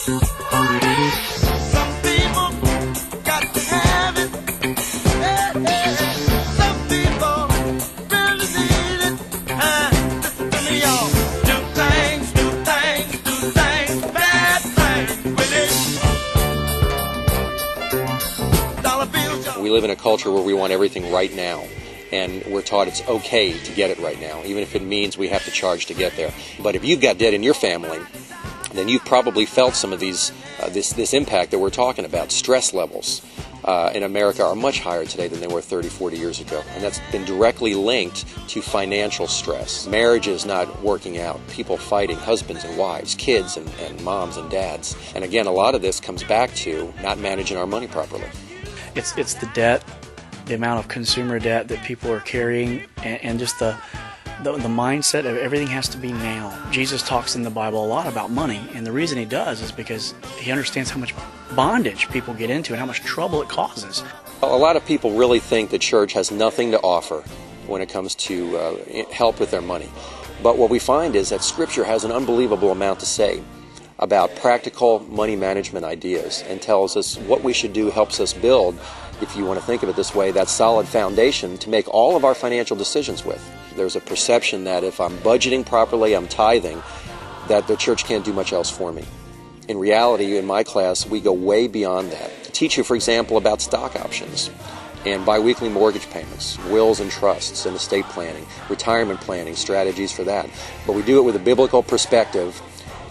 Some people got to have it. Some people really need it. Listen to me, y'all. Do things, bad things with it. Dollar bills, y'all. We live in a culture where we want everything right now. And we're taught it's okay to get it right now, even if it means we have to charge to get there. But if you've got debt in your family, then you've probably felt some of these this impact that we're talking about. Stress levels in America are much higher today than they were 30, 40 years ago. And that's been directly linked to financial stress. Marriages not working out, people fighting, husbands and wives, kids and moms and dads. And again, a lot of this comes back to not managing our money properly. It's the debt, the amount of consumer debt that people are carrying, and just the mindset of everything has to be now. Jesus talks in the Bible a lot about money, and the reason he does is because he understands how much bondage people get into and how much trouble it causes. A lot of people really think the church has nothing to offer when it comes to help with their money. But what we find is that Scripture has an unbelievable amount to say about practical money management ideas and tells us what we should do, helps us build, if you want to think of it this way, that solid foundation to make all of our financial decisions with. There's a perception that if I'm budgeting properly, I'm tithing, that the church can't do much else for me. In reality, in my class, we go way beyond that. I teach you, for example, about stock options and biweekly mortgage payments, wills and trusts, and estate planning, retirement planning, strategies for that. But we do it with a biblical perspective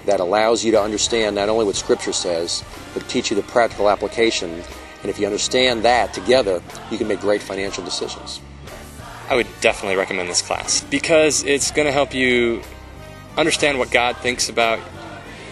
that allows you to understand not only what Scripture says, but teach you the practical application. And if you understand that together, you can make great financial decisions. I would definitely recommend this class because it's going to help you understand what God thinks about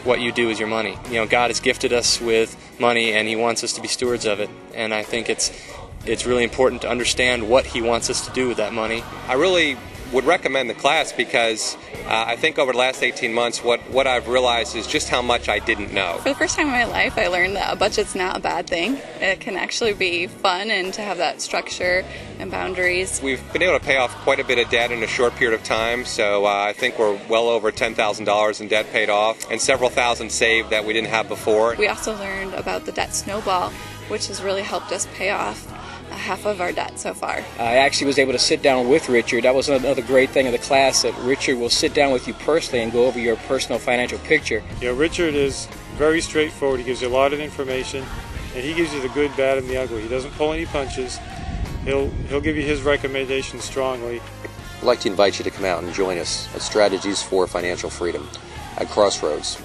what you do with your money. You know, God has gifted us with money and He wants us to be stewards of it. And I think it's really important to understand what He wants us to do with that money. I really would recommend the class because I think over the last 18 months what I've realized is just how much I didn't know. For the first time in my life, I learned that a budget's not a bad thing. It can actually be fun and to have that structure and boundaries. We've been able to pay off quite a bit of debt in a short period of time, so I think we're well over $10,000 in debt paid off and several thousand saved that we didn't have before. We also learned about the debt snowball, which has really helped us pay off half of our debt so far. I actually was able to sit down with Richard. That was another great thing of the class, that Richard will sit down with you personally and go over your personal financial picture. You know, Richard is very straightforward. He gives you a lot of information, and he gives you the good, bad, and the ugly. He doesn't pull any punches. He'll give you his recommendations strongly. I'd like to invite you to come out and join us at Strategies for Financial Freedom at Crossroads.